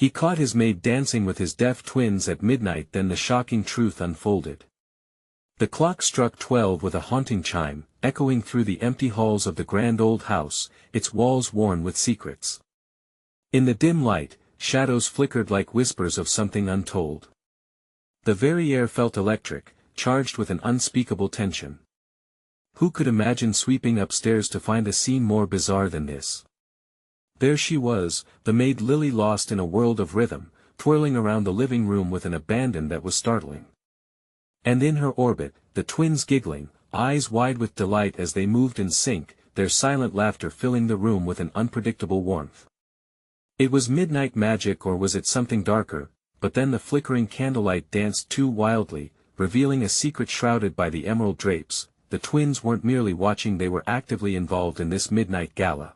He caught his maid dancing with his deaf twins at midnight. Then the shocking truth unfolded. The clock struck 12 with a haunting chime, echoing through the empty halls of the grand old house, its walls worn with secrets. In the dim light, shadows flickered like whispers of something untold. The very air felt electric, charged with an unspeakable tension. Who could imagine sweeping upstairs to find a scene more bizarre than this? There she was, the maid Lily, lost in a world of rhythm, twirling around the living room with an abandon that was startling. And in her orbit, the twins giggling, eyes wide with delight as they moved in sync, their silent laughter filling the room with an unpredictable warmth. It was midnight magic, or was it something darker? But then the flickering candlelight danced too wildly, revealing a secret shrouded by the emerald drapes. The twins weren't merely watching, they were actively involved in this midnight gala.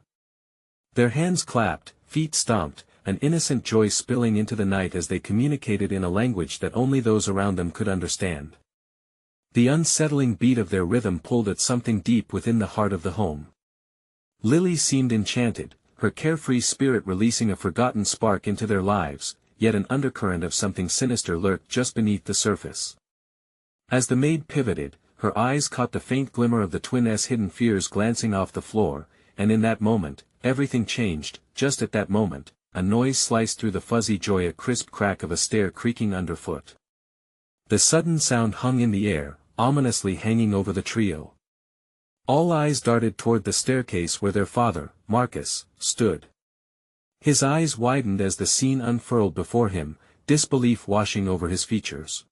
Their hands clapped, feet stomped, an innocent joy spilling into the night as they communicated in a language that only those around them could understand. The unsettling beat of their rhythm pulled at something deep within the heart of the home. Lily seemed enchanted, her carefree spirit releasing a forgotten spark into their lives, yet an undercurrent of something sinister lurked just beneath the surface. As the maid pivoted, her eyes caught the faint glimmer of the twins' hidden fears glancing off the floor, and in that moment, everything changed. Just at that moment, a noise sliced through the fuzzy joy, a crisp crack of a stair creaking underfoot. The sudden sound hung in the air, ominously hanging over the trio. All eyes darted toward the staircase where their father, Marcus, stood. His eyes widened as the scene unfurled before him, disbelief washing over his features.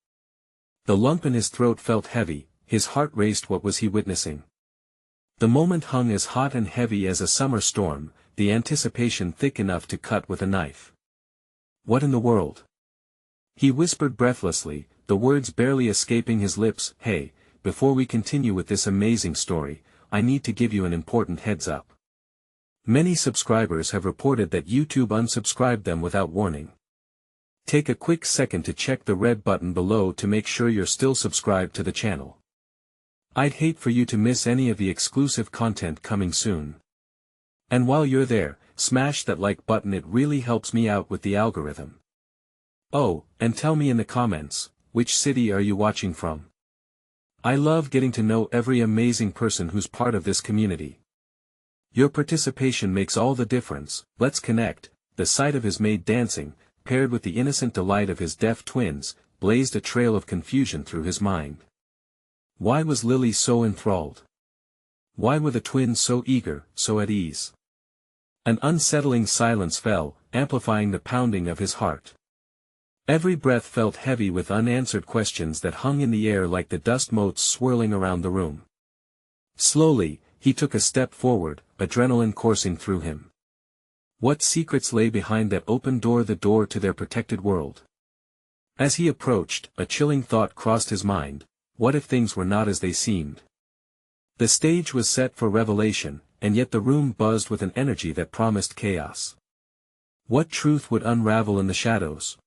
The lump in his throat felt heavy, his heart raced. What was he witnessing? The moment hung as hot and heavy as a summer storm, the anticipation thick enough to cut with a knife. What in the world? He whispered breathlessly, the words barely escaping his lips. Hey, before we continue with this amazing story, I need to give you an important heads up. Many subscribers have reported that YouTube unsubscribed them without warning. Take a quick second to check the red button below to make sure you're still subscribed to the channel. I'd hate for you to miss any of the exclusive content coming soon. And while you're there, smash that like button, it really helps me out with the algorithm. Oh, and tell me in the comments, which city are you watching from? I love getting to know every amazing person who's part of this community. Your participation makes all the difference. Let's connect. The sight of his maid dancing, paired with the innocent delight of his deaf twins, blazed a trail of confusion through his mind. Why was Lily so enthralled? Why were the twins so eager, so at ease? An unsettling silence fell, amplifying the pounding of his heart. Every breath felt heavy with unanswered questions that hung in the air like the dust motes swirling around the room. Slowly, he took a step forward, adrenaline coursing through him. What secrets lay behind that open door, the door to their protected world? As he approached, a chilling thought crossed his mind. What if things were not as they seemed? The stage was set for revelation, and yet the room buzzed with an energy that promised chaos. What truth would unravel in the shadows?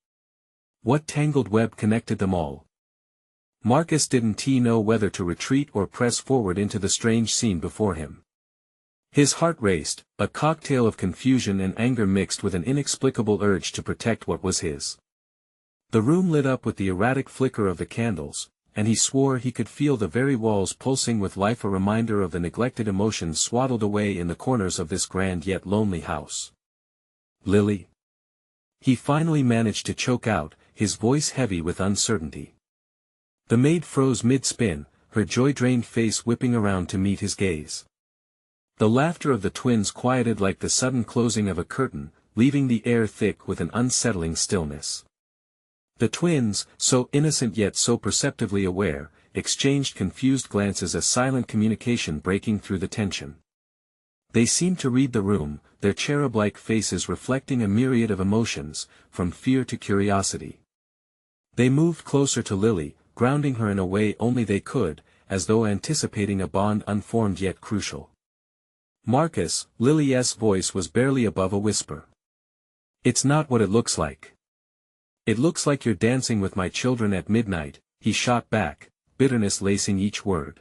What tangled web connected them all? Marcus didn't know whether to retreat or press forward into the strange scene before him. His heart raced, a cocktail of confusion and anger mixed with an inexplicable urge to protect what was his. The room lit up with the erratic flicker of the candles, and he swore he could feel the very walls pulsing with life, a reminder of the neglected emotions swaddled away in the corners of this grand yet lonely house. Lily? He finally managed to choke out, his voice heavy with uncertainty. The maid froze mid-spin, her joy-drained face whipping around to meet his gaze. The laughter of the twins quieted like the sudden closing of a curtain, leaving the air thick with an unsettling stillness. The twins, so innocent yet so perceptively aware, exchanged confused glances, a silent communication breaking through the tension. They seemed to read the room, their cherub-like faces reflecting a myriad of emotions, from fear to curiosity. They moved closer to Lily, grounding her in a way only they could, as though anticipating a bond unformed yet crucial. Marcus, Lily's voice was barely above a whisper. It's not what it looks like. It looks like you're dancing with my children at midnight, he shot back, bitterness lacing each word.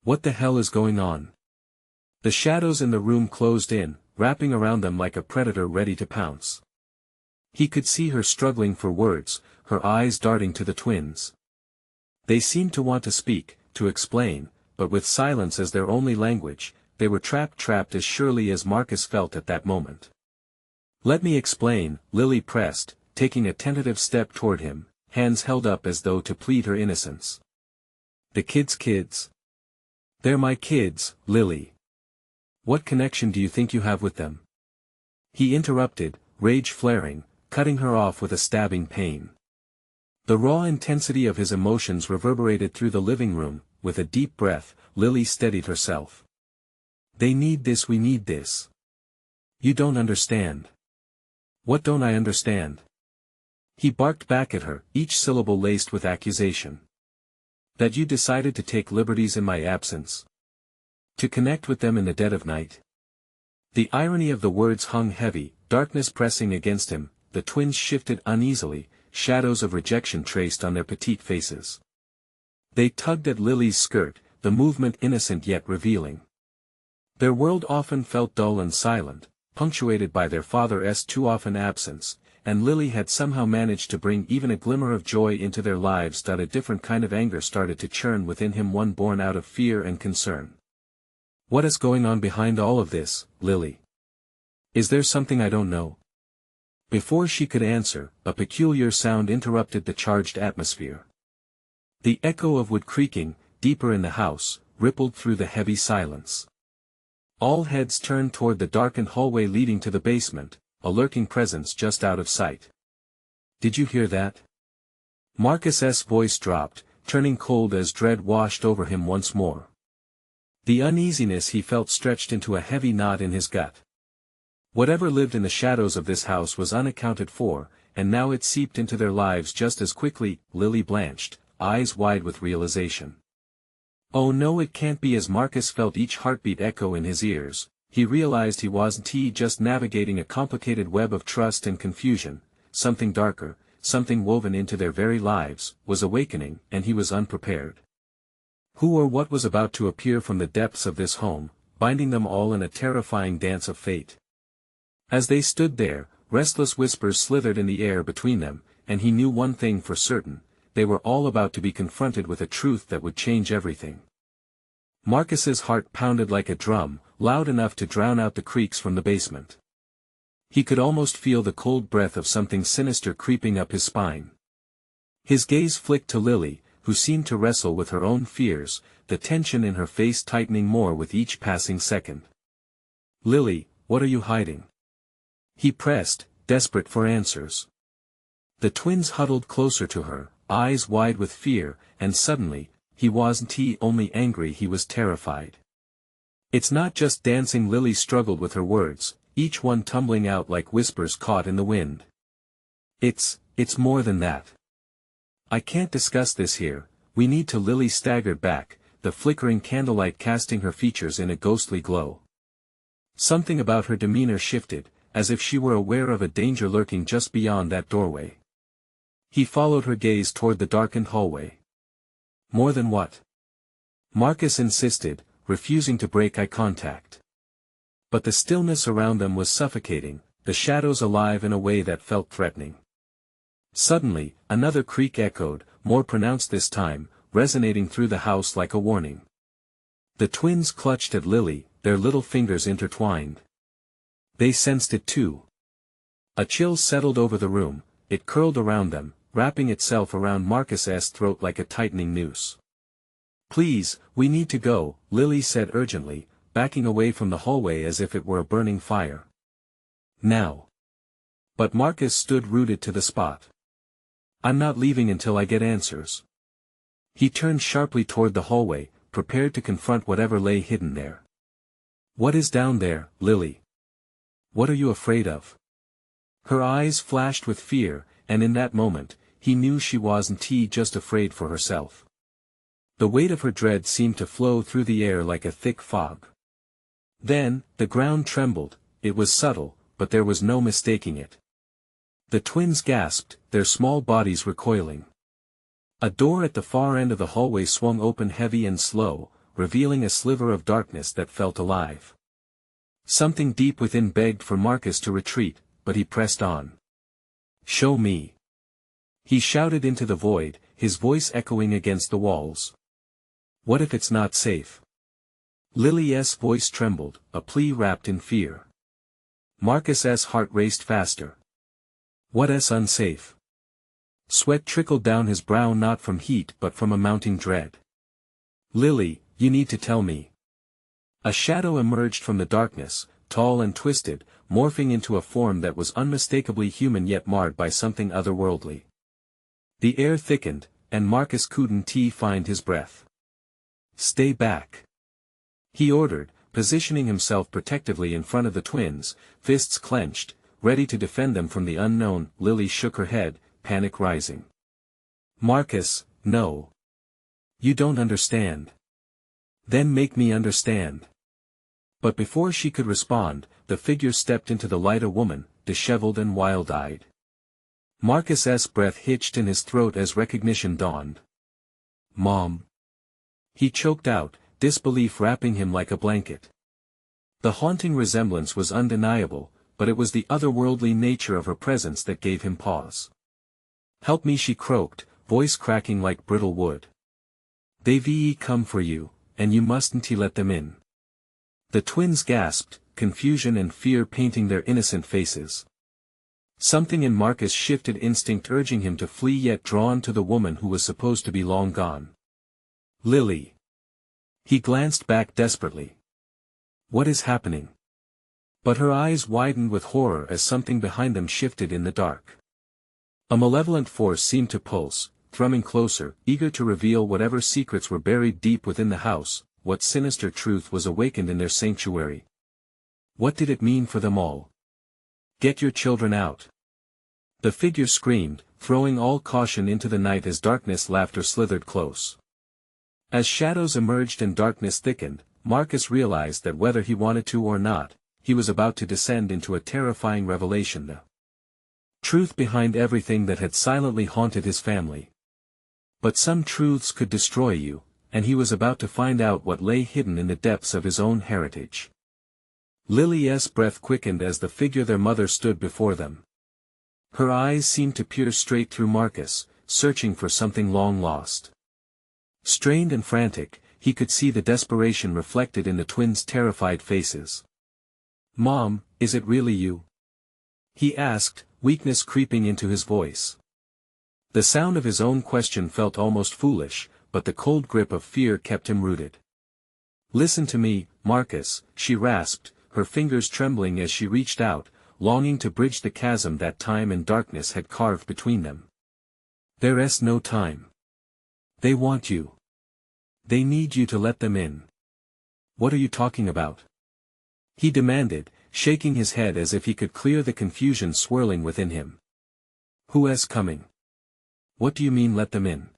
What the hell is going on? The shadows in the room closed in, wrapping around them like a predator ready to pounce. He could see her struggling for words, her eyes darting to the twins. They seemed to want to speak, to explain, but with silence as their only language, they were trapped as surely as Marcus felt at that moment. "Let me explain," Lily pressed, taking a tentative step toward him, hands held up as though to plead her innocence. "The kids? They're my kids, Lily. What connection do you think you have with them?" He interrupted, rage flaring, cutting her off with a stabbing pain. The raw intensity of his emotions reverberated through the living room. With a deep breath, Lily steadied herself. "They need this, we need this. You don't understand." "What don't I understand?" He barked back at her, each syllable laced with accusation. "That you decided to take liberties in my absence. To connect with them in the dead of night." The irony of the words hung heavy, darkness pressing against him. The twins shifted uneasily, shadows of rejection traced on their petite faces. They tugged at Lily's skirt, the movement innocent yet revealing. Their world often felt dull and silent, punctuated by their father's too often absence, and Lily had somehow managed to bring even a glimmer of joy into their lives. A different kind of anger started to churn within him, one born out of fear and concern. "What is going on behind all of this, Lily? Is there something I don't know?" Before she could answer, a peculiar sound interrupted the charged atmosphere. The echo of wood creaking, deeper in the house, rippled through the heavy silence. All heads turned toward the darkened hallway leading to the basement, a lurking presence just out of sight. "Did you hear that?" Marcus's voice dropped, turning cold as dread washed over him once more. The uneasiness he felt stretched into a heavy knot in his gut. Whatever lived in the shadows of this house was unaccounted for, and now it seeped into their lives just as quickly. Lily blanched, eyes wide with realization. "Oh no, it can't be." As Marcus felt each heartbeat echo in his ears, he realized he wasn't just navigating a complicated web of trust and confusion. Something darker, something woven into their very lives, was awakening, and he was unprepared. Who or what was about to appear from the depths of this home, binding them all in a terrifying dance of fate? As they stood there, restless whispers slithered in the air between them, and he knew one thing for certain: they were all about to be confronted with a truth that would change everything. Marcus's heart pounded like a drum, loud enough to drown out the creaks from the basement. He could almost feel the cold breath of something sinister creeping up his spine. His gaze flicked to Lily, who seemed to wrestle with her own fears, the tension in her face tightening more with each passing second. "Lily, what are you hiding?" he pressed, desperate for answers. The twins huddled closer to her, eyes wide with fear, and suddenly, he wasn't only angry, he was terrified. "It's not just dancing." Lily struggled with her words, each one tumbling out like whispers caught in the wind. It's more than that. I can't discuss this here, we need to." Lily staggered back, the flickering candlelight casting her features in a ghostly glow. Something about her demeanor shifted, as if she were aware of a danger lurking just beyond that doorway. He followed her gaze toward the darkened hallway. "More than what?" Marcus insisted, refusing to break eye contact. But the stillness around them was suffocating, the shadows alive in a way that felt threatening. Suddenly, another creak echoed, more pronounced this time, resonating through the house like a warning. The twins clutched at Lily, their little fingers intertwined. They sensed it too. A chill settled over the room, it curled around them, wrapping itself around Marcus's throat like a tightening noose. "Please, we need to go," Lily said urgently, backing away from the hallway as if it were a burning fire. "Now." But Marcus stood rooted to the spot. "I'm not leaving until I get answers." He turned sharply toward the hallway, prepared to confront whatever lay hidden there. "What is down there, Lily? What are you afraid of?" Her eyes flashed with fear, and in that moment, he knew she wasn't just afraid for herself. The weight of her dread seemed to flow through the air like a thick fog. Then, the ground trembled. It was subtle, but there was no mistaking it. The twins gasped, their small bodies recoiling. A door at the far end of the hallway swung open heavy and slow, revealing a sliver of darkness that felt alive. Something deep within begged for Marcus to retreat, but he pressed on. Show me. He shouted into the void, his voice echoing against the walls. What if it's not safe? Lily's voice trembled, a plea wrapped in fear. Marcus's heart raced faster. What's unsafe? Sweat trickled down his brow, not from heat but from a mounting dread. Lily, you need to tell me. A shadow emerged from the darkness, tall and twisted, morphing into a form that was unmistakably human yet marred by something otherworldly. The air thickened, and Marcus couldn't find his breath. Stay back. He ordered, positioning himself protectively in front of the twins, fists clenched, ready to defend them from the unknown. Lily shook her head, panic rising. Marcus, no. You don't understand. Then make me understand. But before she could respond, the figure stepped into the light, a woman, disheveled and wild-eyed. Marcus's breath hitched in his throat as recognition dawned. Mom. He choked out, disbelief wrapping him like a blanket. The haunting resemblance was undeniable, but it was the otherworldly nature of her presence that gave him pause. Help me, she croaked, voice cracking like brittle wood. They've come for you, and you mustn't let them in. The twins gasped, confusion and fear painting their innocent faces. Something in Marcus shifted, instinct urging him to flee yet drawn to the woman who was supposed to be long gone. Lily. He glanced back desperately. What is happening? But her eyes widened with horror as something behind them shifted in the dark. A malevolent force seemed to pulse, thrumming closer, eager to reveal whatever secrets were buried deep within the house, what sinister truth was awakened in their sanctuary. What did it mean for them all? Get your children out. The figure screamed, throwing all caution into the night as darkness laughter slithered close. As shadows emerged and darkness thickened, Marcus realized that whether he wanted to or not, he was about to descend into a terrifying revelation: the truth behind everything that had silently haunted his family. But some truths could destroy you, and he was about to find out what lay hidden in the depths of his own heritage. Lily's breath quickened as the figure, their mother, stood before them. Her eyes seemed to peer straight through Marcus, searching for something long lost. Strained and frantic, he could see the desperation reflected in the twins' terrified faces. Mom, is it really you? He asked, weakness creeping into his voice. The sound of his own question felt almost foolish, but the cold grip of fear kept him rooted. Listen to me, Marcus, she rasped, her fingers trembling as she reached out, longing to bridge the chasm that time and darkness had carved between them. There's no time. They want you. They need you to let them in. What are you talking about? He demanded, shaking his head as if he could clear the confusion swirling within him. Who's coming? What do you mean, let them in?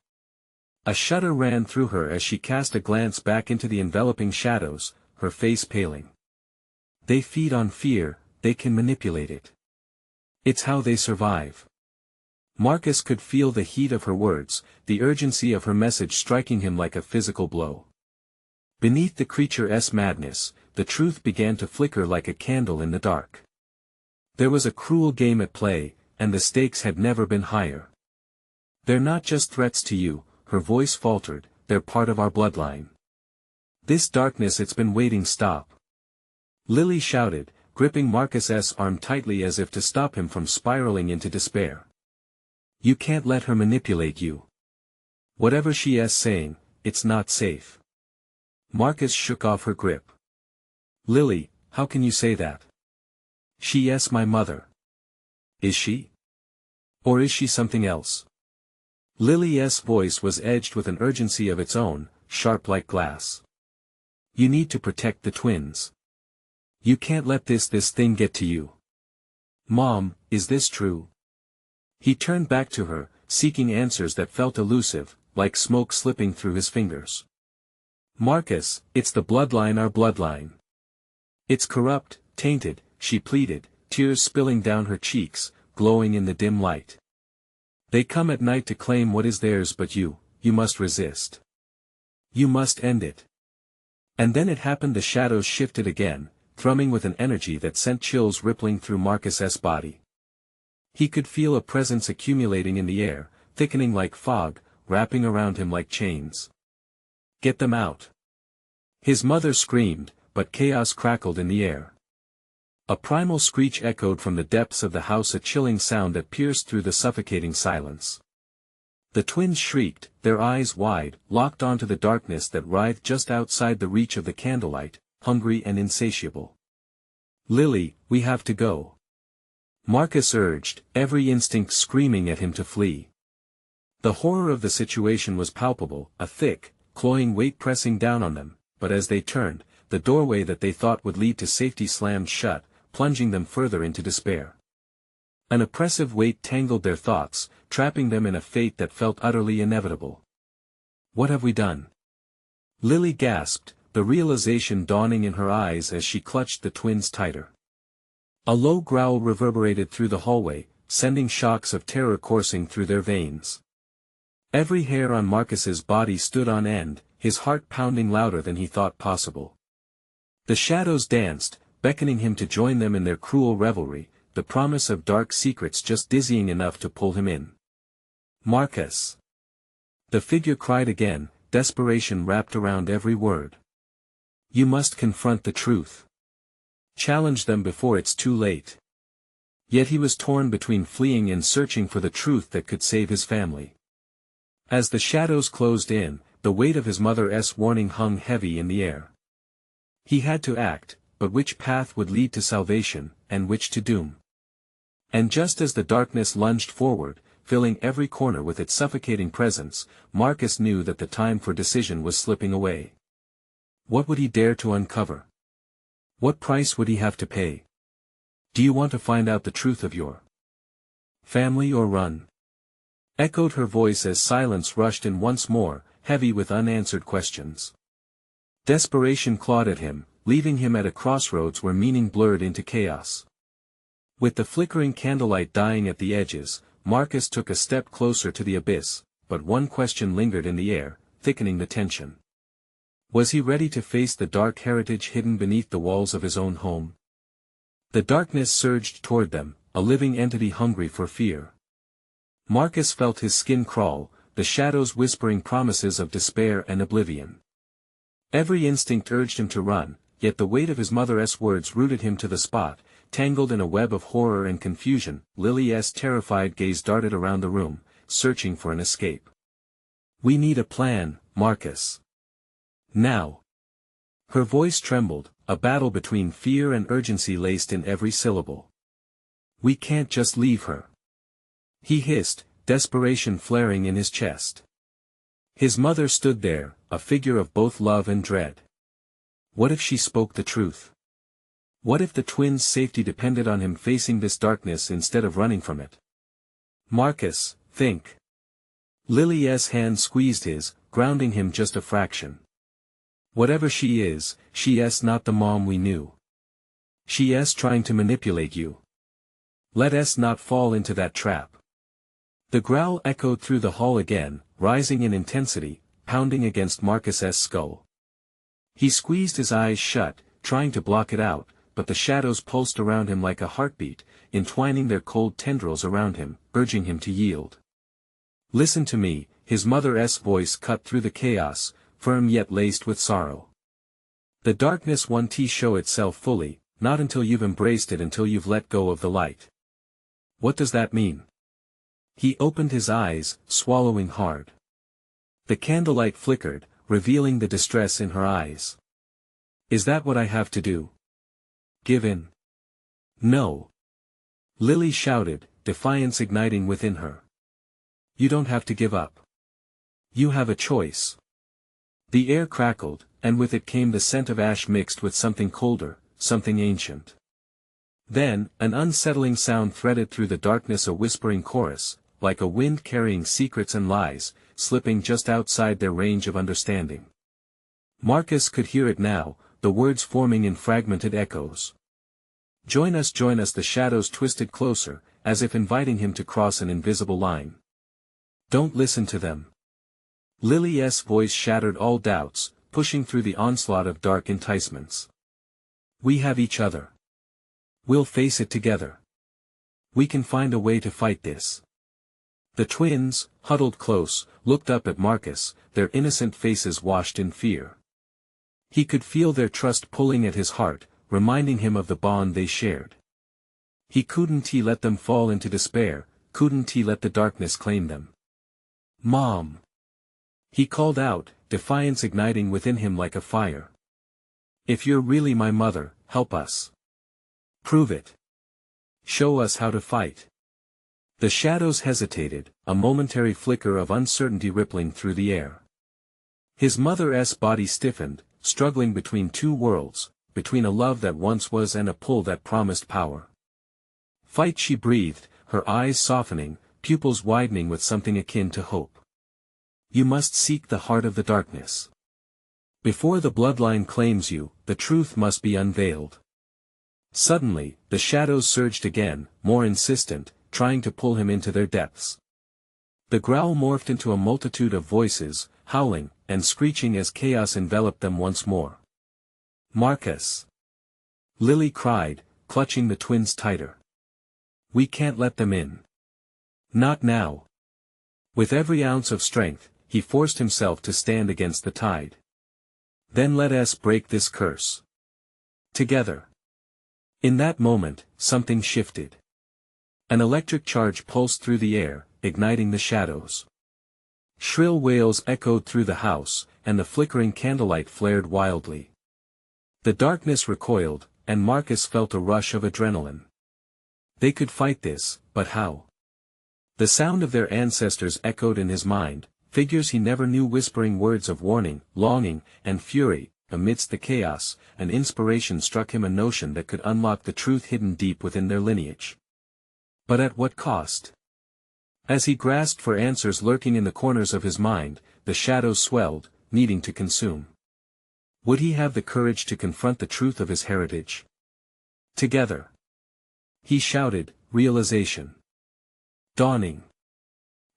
A shudder ran through her as she cast a glance back into the enveloping shadows, her face paling. They feed on fear, they can manipulate it. It's how they survive. Marcus could feel the heat of her words, the urgency of her message striking him like a physical blow. Beneath the creature's madness, the truth began to flicker like a candle in the dark. There was a cruel game at play, and the stakes had never been higher. They're not just threats to you, her voice faltered, they're part of our bloodline. This darkness, it's been waiting. Stop. Lily shouted, gripping Marcus's arm tightly as if to stop him from spiraling into despair. You can't let her manipulate you. Whatever she is saying, it's not safe. Marcus shook off her grip. Lily, how can you say that? She's my mother. Is she? Or is she something else? Lily's voice was edged with an urgency of its own, sharp like glass. You need to protect the twins. You can't let this thing get to you. Mom, is this true? He turned back to her, seeking answers that felt elusive, like smoke slipping through his fingers. Marcus, it's the bloodline, our bloodline. It's corrupt, tainted, she pleaded, tears spilling down her cheeks, glowing in the dim light. They come at night to claim what is theirs, but you must resist. You must end it. And then it happened. The shadows shifted again, thrumming with an energy that sent chills rippling through Marcus's body. He could feel a presence accumulating in the air, thickening like fog, wrapping around him like chains. Get them out. His mother screamed, but chaos crackled in the air. A primal screech echoed from the depths of the house, a chilling sound that pierced through the suffocating silence. The twins shrieked, their eyes wide, locked onto the darkness that writhed just outside the reach of the candlelight, hungry and insatiable. "Lily, we have to go," Marcus urged, every instinct screaming at him to flee. The horror of the situation was palpable, a thick, cloying weight pressing down on them, but as they turned, the doorway that they thought would lead to safety slammed shut, plunging them further into despair. An oppressive weight tangled their thoughts, trapping them in a fate that felt utterly inevitable. "What have we done?" Lily gasped, the realization dawning in her eyes as she clutched the twins tighter. A low growl reverberated through the hallway, sending shocks of terror coursing through their veins. Every hair on Marcus's body stood on end, his heart pounding louder than he thought possible. The shadows danced, beckoning him to join them in their cruel revelry, the promise of dark secrets just dizzying enough to pull him in. "Marcus!" The figure cried again, desperation wrapped around every word. "You must confront the truth. Challenge them before it's too late." Yet he was torn between fleeing and searching for the truth that could save his family. As the shadows closed in, the weight of his mother's warning hung heavy in the air. He had to act, but which path would lead to salvation, and which to doom? And just as the darkness lunged forward, filling every corner with its suffocating presence, Marcus knew that the time for decision was slipping away. What would he dare to uncover? What price would he have to pay? "Do you want to find out the truth of your family or run?" echoed her voice as silence rushed in once more, heavy with unanswered questions. Desperation clawed at him, leaving him at a crossroads where meaning blurred into chaos. With the flickering candlelight dying at the edges, Marcus took a step closer to the abyss, but one question lingered in the air, thickening the tension. Was he ready to face the dark heritage hidden beneath the walls of his own home? The darkness surged toward them, a living entity hungry for fear. Marcus felt his skin crawl, the shadows whispering promises of despair and oblivion. Every instinct urged him to run, yet the weight of his mother's words rooted him to the spot, tangled in a web of horror and confusion. Lily's terrified gaze darted around the room, searching for an escape. "We need a plan, Marcus. Now." Her voice trembled, a battle between fear and urgency laced in every syllable. "We can't just leave her," he hissed, desperation flaring in his chest. His mother stood there, a figure of both love and dread. What if she spoke the truth? What if the twins' safety depended on him facing this darkness instead of running from it? "Marcus, think." Lily's hand squeezed his, grounding him just a fraction. "Whatever she's not the mom we knew. She's trying to manipulate you. Let us not fall into that trap." The growl echoed through the hall again, rising in intensity, pounding against Marcus's skull. He squeezed his eyes shut, trying to block it out, but the shadows pulsed around him like a heartbeat, entwining their cold tendrils around him, urging him to yield. "Listen to me," his mother's voice cut through the chaos, firm yet laced with sorrow. "The darkness won't show itself fully, not until you've embraced it, until you've let go of the light." "What does that mean?" He opened his eyes, swallowing hard. The candlelight flickered, revealing the distress in her eyes. "Is that what I have to do? Give in?" "No." Lily shouted, defiance igniting within her. "You don't have to give up. You have a choice." The air crackled, and with it came the scent of ash mixed with something colder, something ancient. Then, an unsettling sound threaded through the darkness, a whispering chorus, like a wind carrying secrets and lies, slipping just outside their range of understanding. Marcus could hear it now, the words forming in fragmented echoes. Join us," the shadows twisted closer, as if inviting him to cross an invisible line. "Don't listen to them." Lily's voice shattered all doubts, pushing through the onslaught of dark enticements. "We have each other. We'll face it together." We can find a way to fight this. The twins, huddled close, looked up at Marcus, their innocent faces washed in fear. He could feel their trust pulling at his heart, reminding him of the bond they shared. Couldn't he let them fall into despair, couldn't he let the darkness claim them? "Mom!" he called out, defiance igniting within him like a fire. "If you're really my mother, help us. Prove it. Show us how to fight." The shadows hesitated, a momentary flicker of uncertainty rippling through the air. His mother's body stiffened, struggling between two worlds, between a love that once was and a pull that promised power. "Fight," she breathed, her eyes softening, pupils widening with something akin to hope. "You must seek the heart of the darkness. Before the bloodline claims you, the truth must be unveiled." Suddenly, the shadows surged again, more insistent, trying to pull him into their depths. The growl morphed into a multitude of voices, howling, and screeching as chaos enveloped them once more. "Marcus!" Lily cried, clutching the twins tighter. "We can't let them in. Not now." With every ounce of strength, he forced himself to stand against the tide. "Then let us break this curse. Together." In that moment, something shifted. An electric charge pulsed through the air, igniting the shadows. Shrill wails echoed through the house, and the flickering candlelight flared wildly. The darkness recoiled, and Marcus felt a rush of adrenaline. They could fight this, but how? The sound of their ancestors echoed in his mind, figures he never knew whispering words of warning, longing, and fury. Amidst the chaos, an inspiration struck him, a notion that could unlock the truth hidden deep within their lineage. But at what cost? As he grasped for answers lurking in the corners of his mind, the shadows swelled, needing to consume. Would he have the courage to confront the truth of his heritage? Together. He shouted, realization dawning.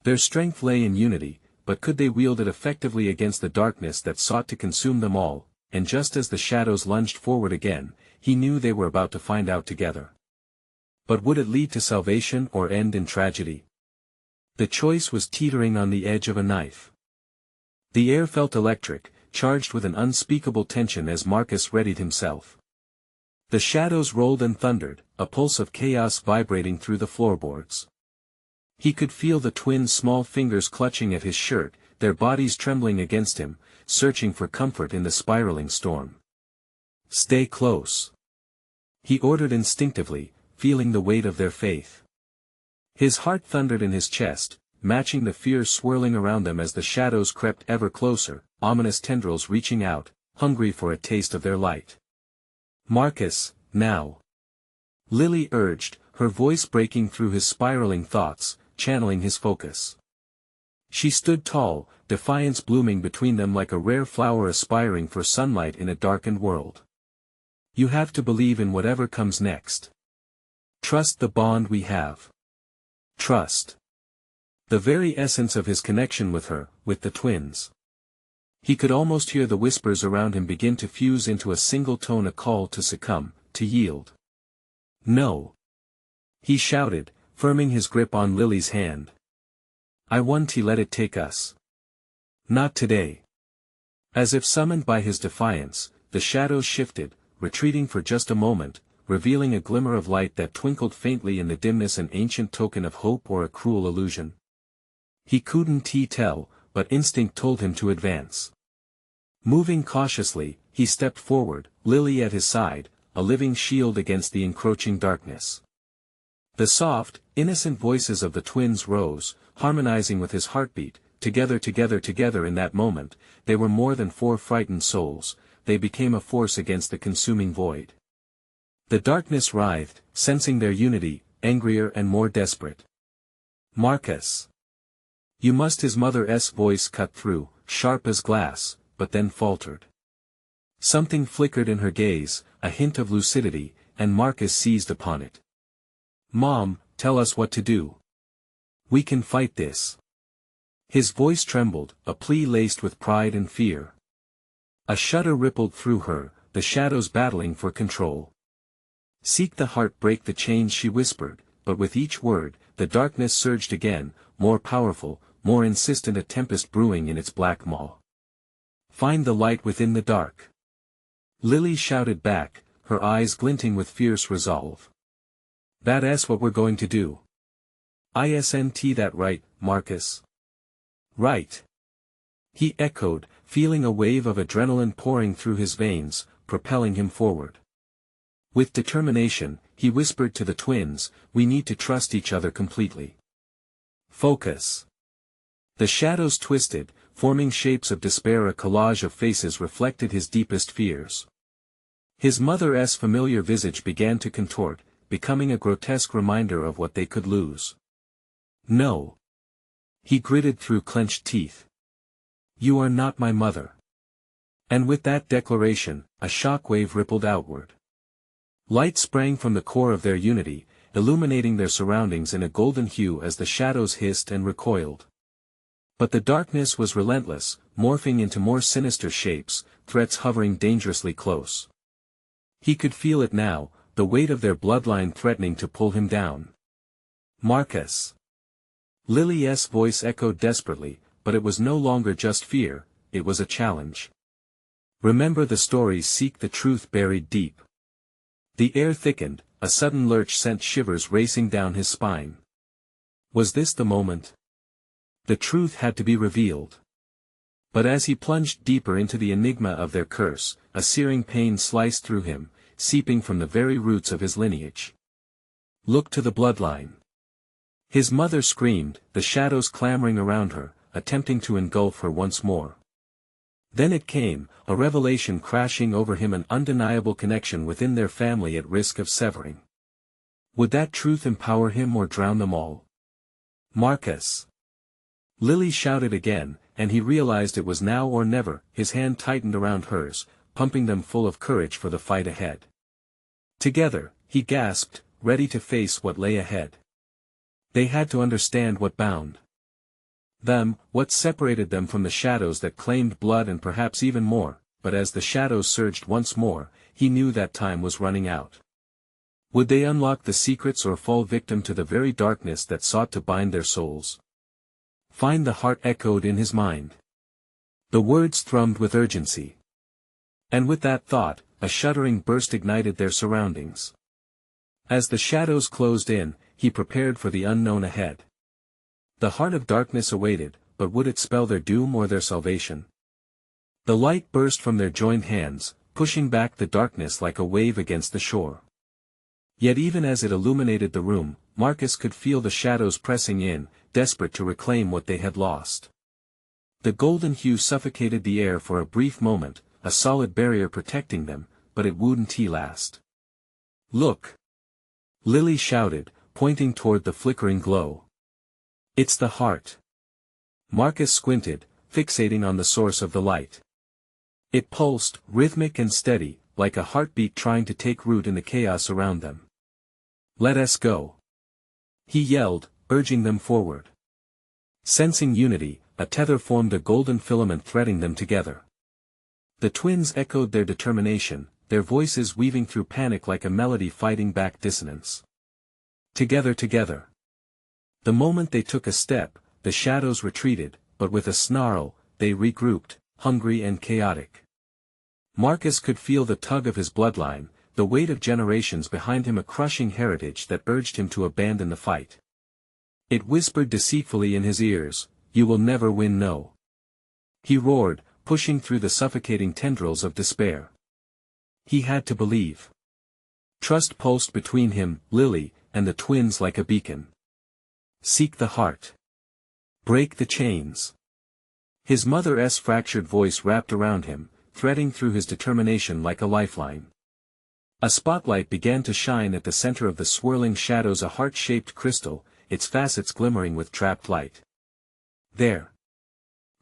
Their strength lay in unity, but could they wield it effectively against the darkness that sought to consume them all? And just as the shadows lunged forward again, he knew they were about to find out together. But would it lead to salvation or end in tragedy? The choice was teetering on the edge of a knife. The air felt electric, charged with an unspeakable tension as Marcus readied himself. The shadows rolled and thundered, a pulse of chaos vibrating through the floorboards. He could feel the twins' small fingers clutching at his shirt, their bodies trembling against him, searching for comfort in the spiraling storm. "Stay close," he ordered instinctively, feeling the weight of their faith. His heart thundered in his chest, matching the fear swirling around them as the shadows crept ever closer, ominous tendrils reaching out, hungry for a taste of their light. "Marcus, now!" Lily urged, her voice breaking through his spiraling thoughts, channeling his focus. She stood tall, defiance blooming between them like a rare flower aspiring for sunlight in a darkened world. "You have to believe in whatever comes next. Trust the bond we have. Trust." The very essence of his connection with her, with the twins. He could almost hear the whispers around him begin to fuse into a single tone, a call to succumb, to yield. "No!" he shouted, firming his grip on Lily's hand. "I won't let it take us. Not today." As if summoned by his defiance, the shadows shifted, retreating for just a moment, revealing a glimmer of light that twinkled faintly in the dimness, an ancient token of hope or a cruel illusion. He couldn't tell, but instinct told him to advance. Moving cautiously, he stepped forward, Lily at his side, a living shield against the encroaching darkness. The soft, innocent voices of the twins rose, harmonizing with his heartbeat. Together, together, together. In that moment, they were more than four frightened souls, they became a force against the consuming void. The darkness writhed, sensing their unity, angrier and more desperate. "Marcus! You must!" His mother's voice cut through, sharp as glass, but then faltered. Something flickered in her gaze, a hint of lucidity, and Marcus seized upon it. "Mom, tell us what to do. We can fight this." His voice trembled, a plea laced with pride and fear. A shudder rippled through her, the shadows battling for control. "Seek the heart, break the chains," she whispered, but with each word, the darkness surged again, more powerful, more insistent, a tempest brewing in its black maw. "Find the light within the dark," Lily shouted back, her eyes glinting with fierce resolve. "That's what we're going to do." "Isn't that right, Marcus?" "Right," he echoed, feeling a wave of adrenaline pouring through his veins, propelling him forward. With determination, he whispered to the twins, "We need to trust each other completely. Focus." The shadows twisted, forming shapes of despair. A collage of faces reflected his deepest fears. His mother's familiar visage began to contort, becoming a grotesque reminder of what they could lose. "No," he gritted through clenched teeth. "You are not my mother." And with that declaration, a shockwave rippled outward. Light sprang from the core of their unity, illuminating their surroundings in a golden hue as the shadows hissed and recoiled. But the darkness was relentless, morphing into more sinister shapes, threats hovering dangerously close. He could feel it now, the weight of their bloodline threatening to pull him down. "Marcus!" Lily's voice echoed desperately, but it was no longer just fear, it was a challenge. "Remember the stories, seek the truth buried deep." The air thickened, a sudden lurch sent shivers racing down his spine. Was this the moment? The truth had to be revealed. But as he plunged deeper into the enigma of their curse, a searing pain sliced through him, seeping from the very roots of his lineage. "Look to the bloodline." His mother screamed, the shadows clamoring around her, attempting to engulf her once more. Then it came, a revelation crashing over him, an undeniable connection within their family at risk of severing. Would that truth empower him or drown them all? "Marcus!" Lily shouted again, and he realized it was now or never. His hand tightened around hers, pumping them full of courage for the fight ahead. Together, he gasped, ready to face what lay ahead. They had to understand what bound them, what separated them from the shadows that claimed blood and perhaps even more, but as the shadows surged once more, he knew that time was running out. Would they unlock the secrets or fall victim to the very darkness that sought to bind their souls? "Find the heart," echoed in his mind. The words thrummed with urgency. And with that thought, a shuddering burst ignited their surroundings. As the shadows closed in, he prepared for the unknown ahead. The heart of darkness awaited, but would it spell their doom or their salvation? The light burst from their joined hands, pushing back the darkness like a wave against the shore. Yet even as it illuminated the room, Marcus could feel the shadows pressing in, desperate to reclaim what they had lost. The golden hue suffocated the air for a brief moment, a solid barrier protecting them, but it wouldn't last. "Look!" Lily shouted, pointing toward the flickering glow. "It's the heart." Marcus squinted, fixating on the source of the light. It pulsed, rhythmic and steady, like a heartbeat trying to take root in the chaos around them. "Let us go!" he yelled, urging them forward. Sensing unity, a tether formed, a golden filament threading them together. The twins echoed their determination, their voices weaving through panic like a melody fighting back dissonance. Together, together. The moment they took a step, the shadows retreated, but with a snarl, they regrouped, hungry and chaotic. Marcus could feel the tug of his bloodline, the weight of generations behind him, a crushing heritage that urged him to abandon the fight. It whispered deceitfully in his ears, "You will never win, no." He roared, pushing through the suffocating tendrils of despair. He had to believe. Trust pulsed between him, Lily, and the twins like a beacon. Seek the heart. Break the chains. His mother's fractured voice wrapped around him, threading through his determination like a lifeline. A spotlight began to shine at the center of the swirling shadows, a heart-shaped crystal, its facets glimmering with trapped light. "There!"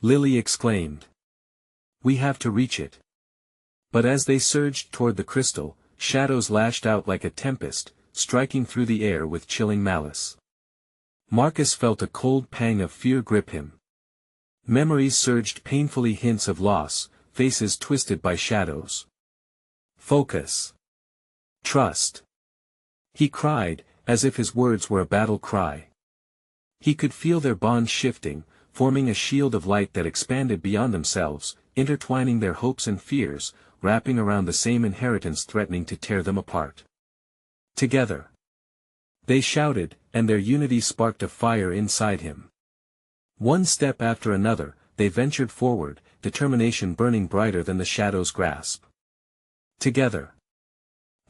Lily exclaimed. "We have to reach it." But as they surged toward the crystal, shadows lashed out like a tempest, striking through the air with chilling malice. Marcus felt a cold pang of fear grip him. Memories surged painfully, hints of loss, faces twisted by shadows. "Focus. Trust." He cried, as if his words were a battle cry. He could feel their bonds shifting, forming a shield of light that expanded beyond themselves, intertwining their hopes and fears, wrapping around the same inheritance threatening to tear them apart. Together, they shouted, and their unity sparked a fire inside him. One step after another, they ventured forward, determination burning brighter than the shadow's grasp. Together,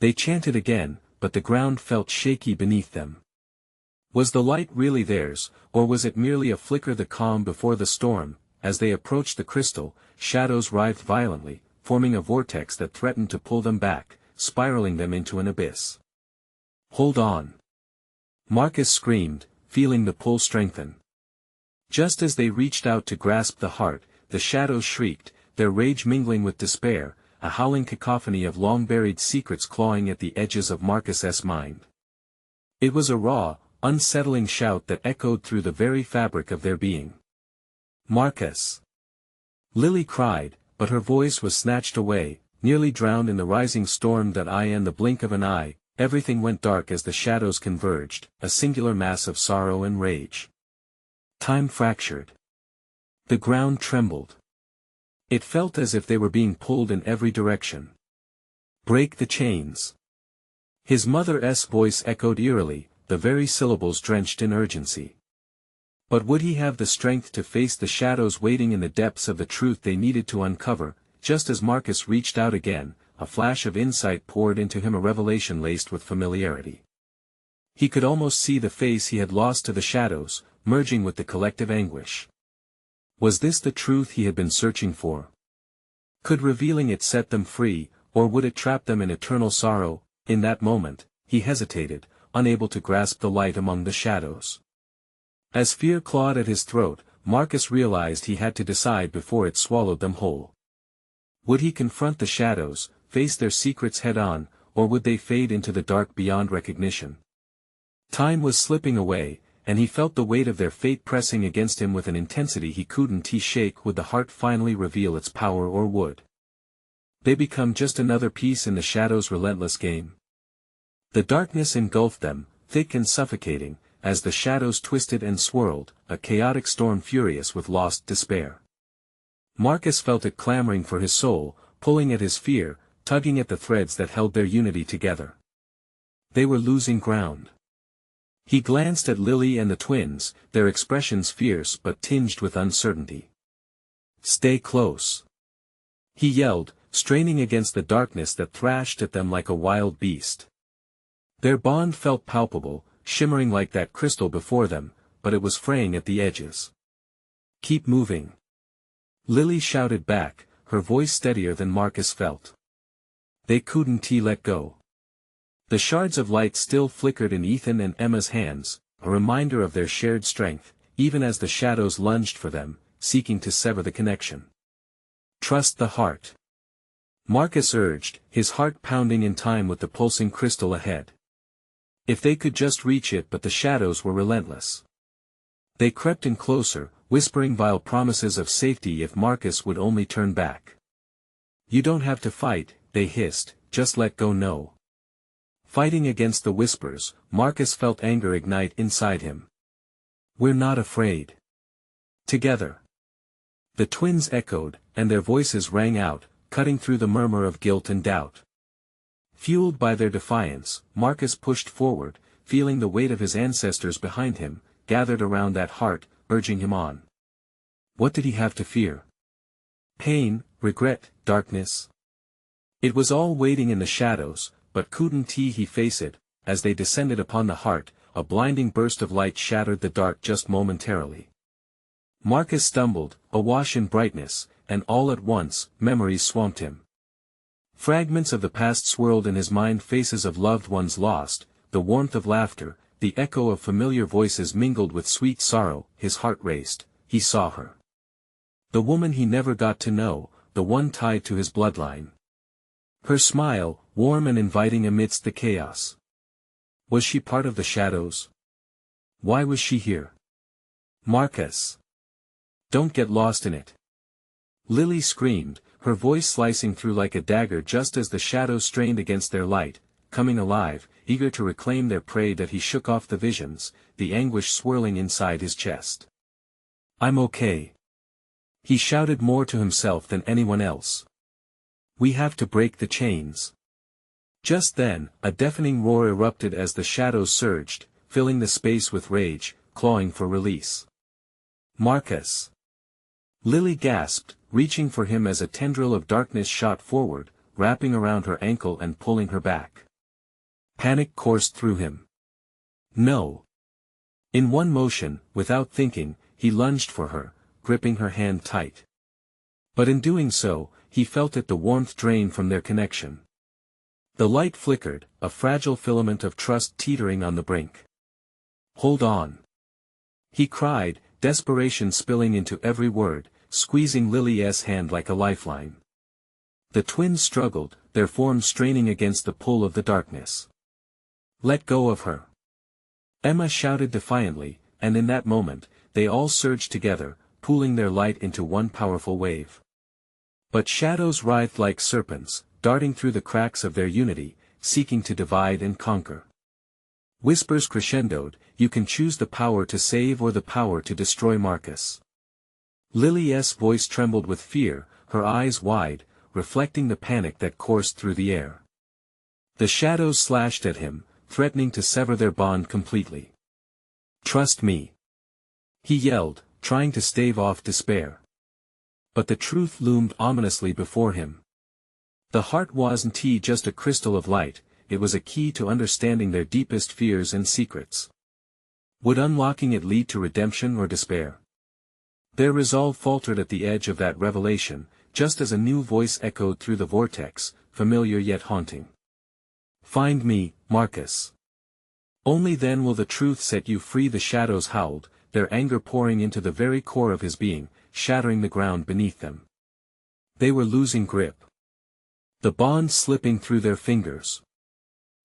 they chanted again, but the ground felt shaky beneath them. Was the light really theirs, or was it merely a flicker, the calm before the storm? As they approached the crystal, shadows writhed violently, forming a vortex that threatened to pull them back, spiraling them into an abyss. "Hold on!" Marcus screamed, feeling the pull strengthen. Just as they reached out to grasp the heart, the shadows shrieked, their rage mingling with despair, a howling cacophony of long-buried secrets clawing at the edges of Marcus's mind. It was a raw, unsettling shout that echoed through the very fabric of their being. "Marcus!" Lily cried, but her voice was snatched away, nearly drowned in the rising storm that in the blink of an eye, everything went dark as the shadows converged, a singular mass of sorrow and rage. Time fractured. The ground trembled. It felt as if they were being pulled in every direction. "Break the chains!" His mother's voice echoed eerily, the very syllables drenched in urgency. But would he have the strength to face the shadows waiting in the depths of the truth they needed to uncover? Just as Marcus reached out again, a flash of insight poured into him, a revelation laced with familiarity. He could almost see the face he had lost to the shadows, merging with the collective anguish. Was this the truth he had been searching for? Could revealing it set them free, or would it trap them in eternal sorrow? In that moment, he hesitated, unable to grasp the light among the shadows. As fear clawed at his throat, Marcus realized he had to decide before it swallowed them whole. Would he confront the shadows, face their secrets head-on, or would they fade into the dark beyond recognition? Time was slipping away, and he felt the weight of their fate pressing against him with an intensity he couldn't shake. Would the heart finally reveal its power, or would they become just another piece in the shadows' relentless game? The darkness engulfed them, thick and suffocating, as the shadows twisted and swirled, a chaotic storm furious with lost despair. Marcus felt it clamoring for his soul, pulling at his fear, tugging at the threads that held their unity together. They were losing ground. He glanced at Lily and the twins, their expressions fierce but tinged with uncertainty. "Stay close!" he yelled, straining against the darkness that thrashed at them like a wild beast. Their bond felt palpable, shimmering like that crystal before them, but it was fraying at the edges. "Keep moving!" Lily shouted back, her voice steadier than Marcus felt. They couldn't let go. The shards of light still flickered in Ethan and Emma's hands, a reminder of their shared strength, even as the shadows lunged for them, seeking to sever the connection. "Trust the heart," Marcus urged, his heart pounding in time with the pulsing crystal ahead. If they could just reach it, but the shadows were relentless. They crept in closer, whispering vile promises of safety if Marcus would only turn back. "You don't have to fight," they hissed, "just let go." No. Fighting against the whispers, Marcus felt anger ignite inside him. "We're not afraid." Together, the twins echoed, and their voices rang out, cutting through the murmur of guilt and doubt. Fueled by their defiance, Marcus pushed forward, feeling the weight of his ancestors behind him, gathered around that heart, urging him on. What did he have to fear? Pain, regret, darkness? It was all waiting in the shadows, but couldn't he face it? As they descended upon the heart, a blinding burst of light shattered the dark just momentarily. Marcus stumbled, awash in brightness, and all at once, memories swamped him. Fragments of the past swirled in his mind, faces of loved ones lost, the warmth of laughter, the echo of familiar voices mingled with sweet sorrow. His heart raced. He saw her. The woman he never got to know, the one tied to his bloodline. Her smile, warm and inviting amidst the chaos. Was she part of the shadows? Why was she here? Marcus! Don't get lost in it! Lily screamed, her voice slicing through like a dagger just as the shadows strained against their light. coming alive, eager to reclaim their prey that he shook off the visions, the anguish swirling inside his chest. "I'm okay," he shouted more to himself than anyone else. "We have to break the chains." Just then, a deafening roar erupted as the shadows surged, filling the space with rage, clawing for release. "Marcus!" Lily gasped, reaching for him as a tendril of darkness shot forward, wrapping around her ankle and pulling her back. Panic coursed through him. "No!" In one motion, without thinking, he lunged for her, gripping her hand tight. But in doing so, he felt the warmth drain from their connection. The light flickered, a fragile filament of trust teetering on the brink. "Hold on!" he cried, desperation spilling into every word, squeezing Lily's hand like a lifeline. The twins struggled, their forms straining against the pull of the darkness. "Let go of her!" Emma shouted defiantly, and in that moment, they all surged together, pooling their light into one powerful wave. But shadows writhed like serpents, darting through the cracks of their unity, seeking to divide and conquer. Whispers crescendoed, "You can choose the power to save or the power to destroy Marcus." Lily's voice trembled with fear, her eyes wide, reflecting the panic that coursed through the air. The shadows slashed at him, threatening to sever their bond completely. "Trust me!" he yelled, trying to stave off despair. But the truth loomed ominously before him. The heart wasn't just a crystal of light, it was a key to understanding their deepest fears and secrets. Would unlocking it lead to redemption or despair? Their resolve faltered at the edge of that revelation, just as a new voice echoed through the vortex, familiar yet haunting. "Find me, Marcus. Only then will the truth set you free." The shadows howled, their anger pouring into the very core of his being, shattering the ground beneath them. They were losing grip. The bond slipping through their fingers.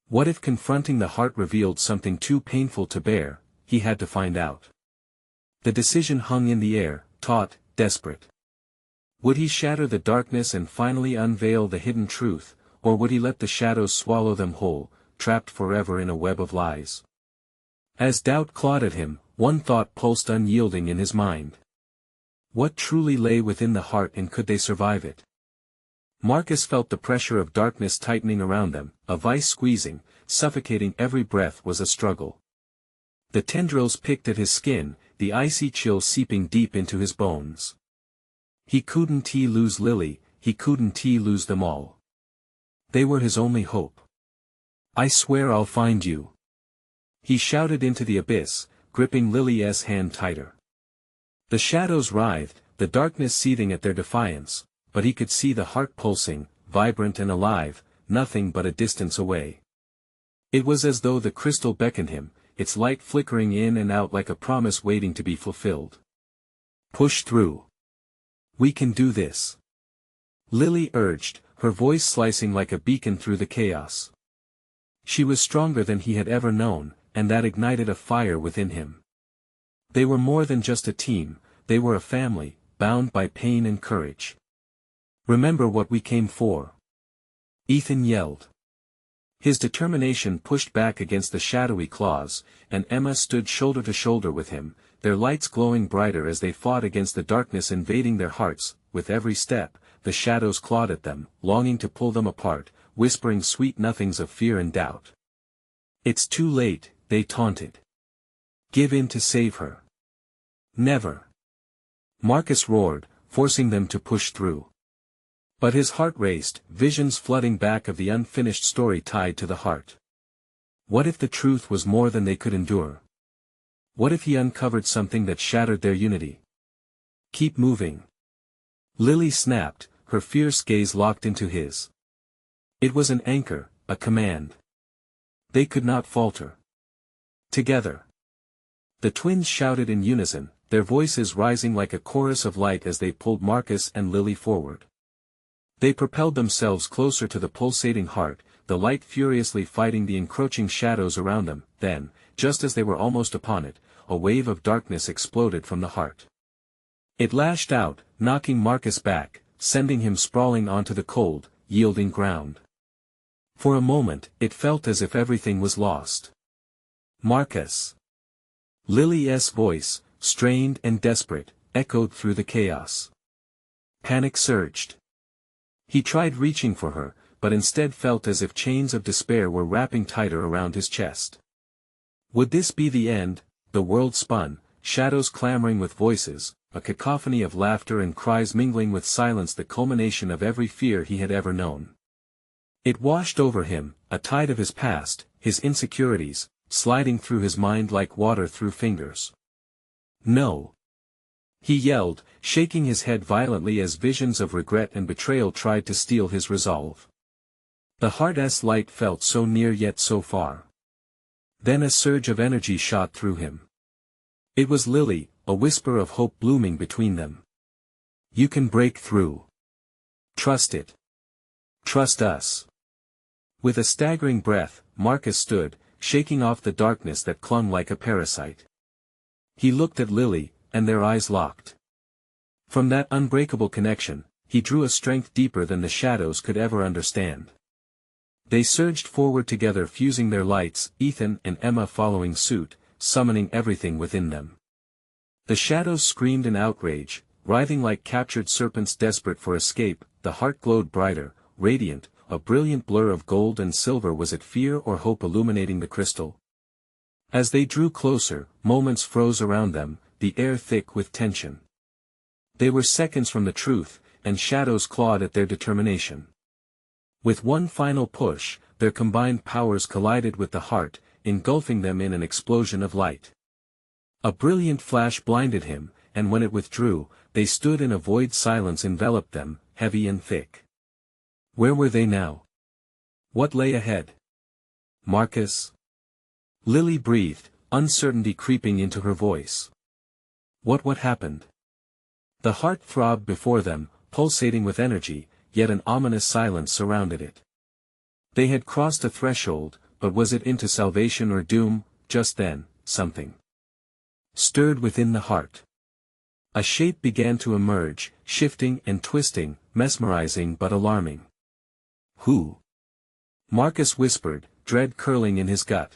What if confronting the heart revealed something too painful to bear? He had to find out. The decision hung in the air, taut, desperate. Would he shatter the darkness and finally unveil the hidden truth, or would he let the shadows swallow them whole, trapped forever in a web of lies? As doubt clawed at him, one thought pulsed unyielding in his mind. What truly lay within the heart, and could they survive it? Marcus felt the pressure of darkness tightening around them, a vice squeezing, suffocating. Every breath was a struggle. The tendrils picked at his skin, the icy chill seeping deep into his bones. He couldn't lose Lily, he couldn't lose them all. They were his only hope. "I swear I'll find you," he shouted into the abyss, gripping Lily's hand tighter. The shadows writhed, the darkness seething at their defiance, but he could see the heart pulsing, vibrant and alive, nothing but a distance away. It was as though the crystal beckoned him, its light flickering in and out like a promise waiting to be fulfilled. "Push through. We can do this," Lily urged, her voice slicing like a beacon through the chaos. She was stronger than he had ever known, and that ignited a fire within him. They were more than just a team, they were a family, bound by pain and courage. "Remember what we came for," Ethan yelled. His determination pushed back against the shadowy claws, and Emma stood shoulder to shoulder with him, their lights glowing brighter as they fought against the darkness invading their hearts. With every step, the shadows clawed at them, longing to pull them apart, whispering sweet nothings of fear and doubt. "It's too late," they taunted. "Give in to save her." "Never!" Marcus roared, forcing them to push through. But his heart raced, visions flooding back of the unfinished story tied to the heart. What if the truth was more than they could endure? What if he uncovered something that shattered their unity? "Keep moving," Lily snapped, her fierce gaze locked into his. It was an anchor, a command. They could not falter. Together. The twins shouted in unison, their voices rising like a chorus of light as they pulled Marcus and Lily forward. They propelled themselves closer to the pulsating heart, the light furiously fighting the encroaching shadows around them. Then, just as they were almost upon it, a wave of darkness exploded from the heart. It lashed out, knocking Marcus back, sending him sprawling onto the cold, yielding ground. For a moment, it felt as if everything was lost. Marcus. Lily's voice, strained and desperate, echoed through the chaos. Panic surged. He tried reaching for her, but instead felt as if chains of despair were wrapping tighter around his chest. Would this be the end? The world spun, shadows clamoring with voices, a cacophony of laughter and cries mingling with silence, the culmination of every fear he had ever known. It washed over him, a tide of his past, his insecurities, sliding through his mind like water through fingers. No! He yelled, shaking his head violently as visions of regret and betrayal tried to steal his resolve. The heart's light felt so near yet so far. Then a surge of energy shot through him. It was Lily, a whisper of hope blooming between them. You can break through. Trust it. Trust us. With a staggering breath, Marcus stood, shaking off the darkness that clung like a parasite. He looked at Lily, and their eyes locked. From that unbreakable connection, he drew a strength deeper than the shadows could ever understand. They surged forward together, fusing their lights, Ethan and Emma following suit, summoning everything within them. The shadows screamed in outrage, writhing like captured serpents desperate for escape. The heart glowed brighter, radiant, a brilliant blur of gold and silver. Was it fear or hope illuminating the crystal? As they drew closer, moments froze around them, the air thick with tension. They were seconds from the truth, and shadows clawed at their determination. With one final push, their combined powers collided with the heart, engulfing them in an explosion of light. A brilliant flash blinded him, and when it withdrew, they stood in a void. Silence enveloped them, heavy and thick. Where were they now? What lay ahead? Marcus? Lily breathed, uncertainty creeping into her voice. What happened? The heart throbbed before them, pulsating with energy, yet an ominous silence surrounded it. They had crossed a threshold, but was it into salvation or doom? Just then, something stirred within the heart. A shape began to emerge, shifting and twisting, mesmerizing but alarming. Who? Marcus whispered, dread curling in his gut.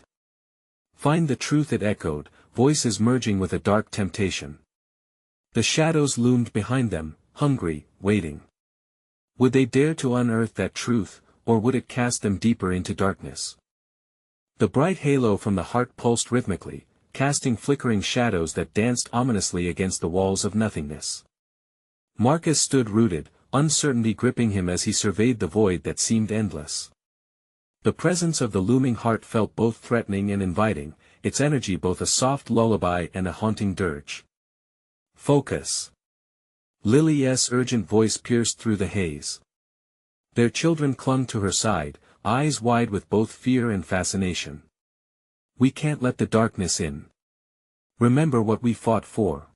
Find the truth, it echoed, voices merging with a dark temptation. The shadows loomed behind them, hungry, waiting. Would they dare to unearth that truth, or would it cast them deeper into darkness? The bright halo from the heart pulsed rhythmically, casting flickering shadows that danced ominously against the walls of nothingness. Marcus stood rooted, uncertainty gripping him as he surveyed the void that seemed endless. The presence of the looming heart felt both threatening and inviting, its energy both a soft lullaby and a haunting dirge. Focus. Lily's urgent voice pierced through the haze. Their children clung to her side, eyes wide with both fear and fascination. We can't let the darkness in. Remember what we fought for.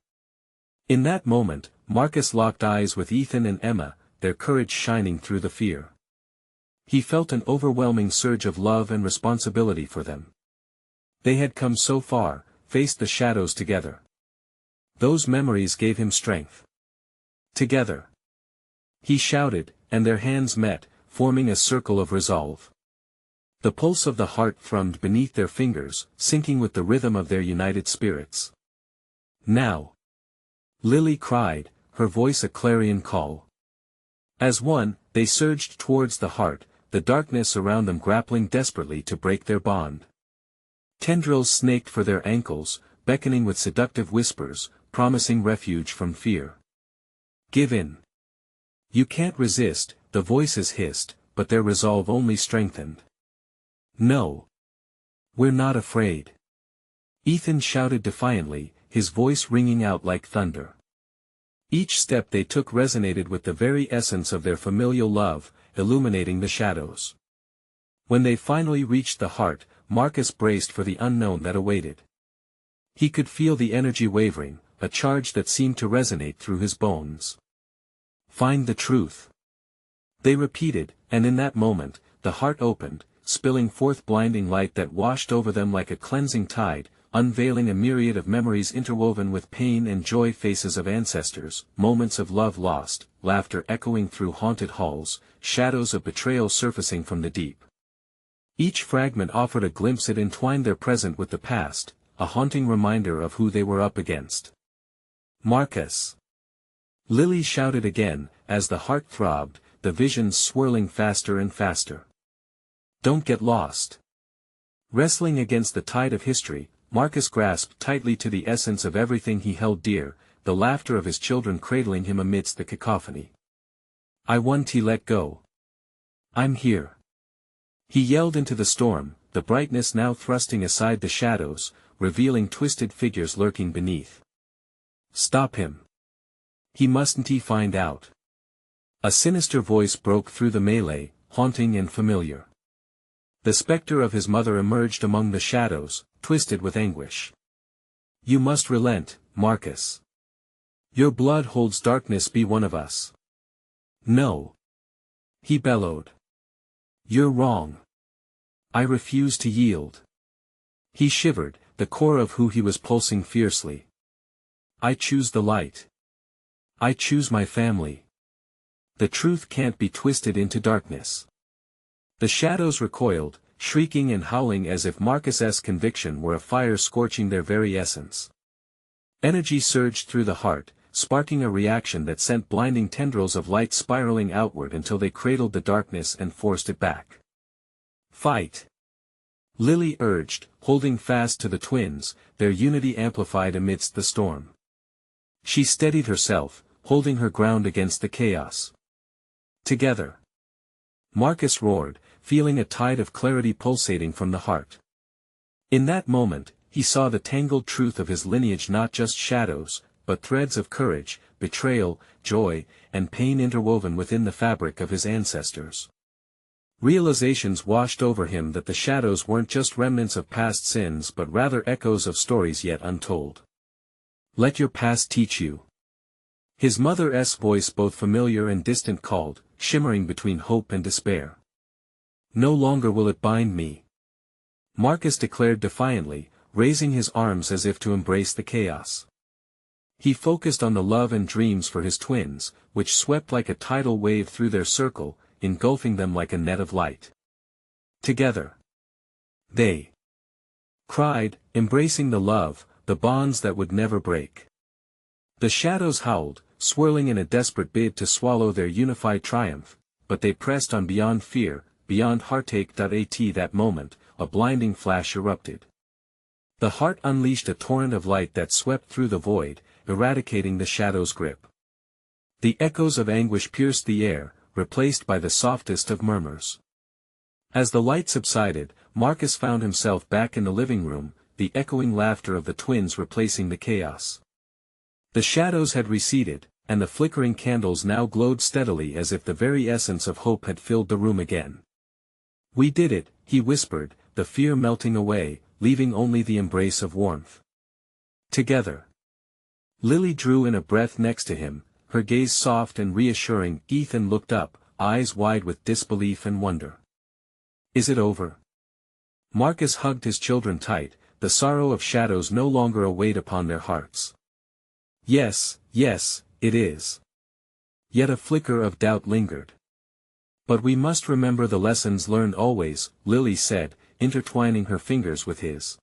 In that moment, Marcus locked eyes with Ethan and Emma, their courage shining through the fear. He felt an overwhelming surge of love and responsibility for them. They had come so far, faced the shadows together. Those memories gave him strength. Together. He shouted, and their hands met, forming a circle of resolve. The pulse of the heart thrummed beneath their fingers, syncing with the rhythm of their united spirits. Now! Lily cried, her voice a clarion call. As one, they surged towards the heart, the darkness around them grappling desperately to break their bond. Tendrils snaked for their ankles, beckoning with seductive whispers, promising refuge from fear. Give in. You can't resist, the voices hissed, but their resolve only strengthened. No. We're not afraid. Ethan shouted defiantly, his voice ringing out like thunder. Each step they took resonated with the very essence of their familial love, illuminating the shadows. When they finally reached the heart, Marcus braced for the unknown that awaited. He could feel the energy wavering, a charge that seemed to resonate through his bones. Find the truth. They repeated, and in that moment, the heart opened, spilling forth blinding light that washed over them like a cleansing tide, unveiling a myriad of memories interwoven with pain and joy, faces of ancestors, moments of love lost, laughter echoing through haunted halls, shadows of betrayal surfacing from the deep. Each fragment offered a glimpse it entwined their present with the past, a haunting reminder of who they were up against. Marcus! Lily shouted again, as the heart throbbed, the visions swirling faster and faster. Don't get lost. Wrestling against the tide of history, Marcus grasped tightly to the essence of everything he held dear, the laughter of his children cradling him amidst the cacophony. I won't let go. I'm here. He yelled into the storm, the brightness now thrusting aside the shadows, revealing twisted figures lurking beneath. Stop him. He mustn't find out. A sinister voice broke through the melee, haunting and familiar. The specter of his mother emerged among the shadows, twisted with anguish. You must relent, Marcus. Your blood holds darkness, be one of us. No. He bellowed. You're wrong. I refuse to yield. He shivered, the core of who he was pulsing fiercely. I choose the light. I choose my family. The truth can't be twisted into darkness. The shadows recoiled, shrieking and howling as if Marcus's conviction were a fire scorching their very essence. Energy surged through the heart, sparking a reaction that sent blinding tendrils of light spiraling outward until they cradled the darkness and forced it back. Fight! Lily urged, holding fast to the twins, their unity amplified amidst the storm. She steadied herself, holding her ground against the chaos. Together! Marcus roared, feeling a tide of clarity pulsating from the heart. In that moment, he saw the tangled truth of his lineage, not just shadows, but threads of courage, betrayal, joy, and pain interwoven within the fabric of his ancestors. Realizations washed over him that the shadows weren't just remnants of past sins but rather echoes of stories yet untold. Let your past teach you. His mother's voice, both familiar and distant, called, shimmering between hope and despair. No longer will it bind me. Marcus declared defiantly, raising his arms as if to embrace the chaos. He focused on the love and dreams for his twins, which swept like a tidal wave through their circle, engulfing them like a net of light. Together. They cried, embracing the love, the bonds that would never break. The shadows howled, swirling in a desperate bid to swallow their unified triumph, but they pressed on beyond fear, beyond heartache. At that moment, a blinding flash erupted. The heart unleashed a torrent of light that swept through the void, eradicating the shadow's grip. The echoes of anguish pierced the air, replaced by the softest of murmurs. As the light subsided, Marcus found himself back in the living room, the echoing laughter of the twins replacing the chaos. The shadows had receded, and the flickering candles now glowed steadily as if the very essence of hope had filled the room again. We did it, he whispered, the fear melting away, leaving only the embrace of warmth. Together. Lily drew in a breath next to him, her gaze soft and reassuring. Ethan looked up, eyes wide with disbelief and wonder. Is it over? Marcus hugged his children tight, the sorrow of shadows no longer a weight upon their hearts. Yes, it is. Yet a flicker of doubt lingered. But we must remember the lessons learned always, Lily said, intertwining her fingers with his.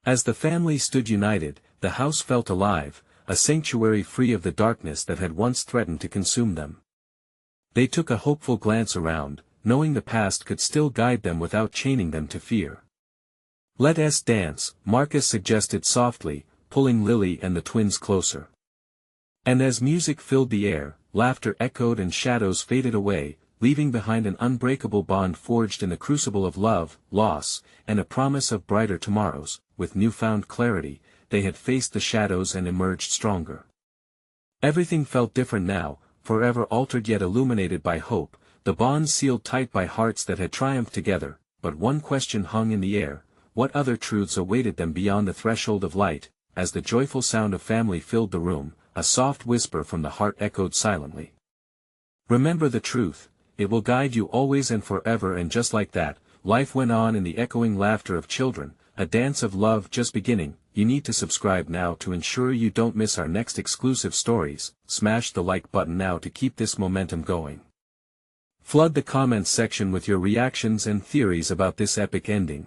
As the family stood united, the house felt alive, a sanctuary free of the darkness that had once threatened to consume them. They took a hopeful glance around, knowing the past could still guide them without chaining them to fear. Let us dance, Marcus suggested softly, pulling Lily and the twins closer. And as music filled the air, laughter echoed and shadows faded away, leaving behind an unbreakable bond forged in the crucible of love, loss, and a promise of brighter tomorrows. With newfound clarity, they had faced the shadows and emerged stronger. Everything felt different now, forever altered yet illuminated by hope, the bonds sealed tight by hearts that had triumphed together. But one question hung in the air: what other truths awaited them beyond the threshold of light? As the joyful sound of family filled the room, a soft whisper from the heart echoed silently. Remember the truth, it will guide you always and forever. And just like that, life went on in the echoing laughter of children, a dance of love just beginning. You need to subscribe now to ensure you don't miss our next exclusive stories. Smash the like button now to keep this momentum going. Flood the comments section with your reactions and theories about this epic ending.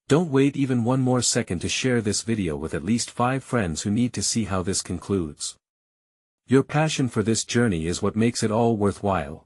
Don't wait even one more second to share this video with at least 5 friends who need to see how this concludes. Your passion for this journey is what makes it all worthwhile.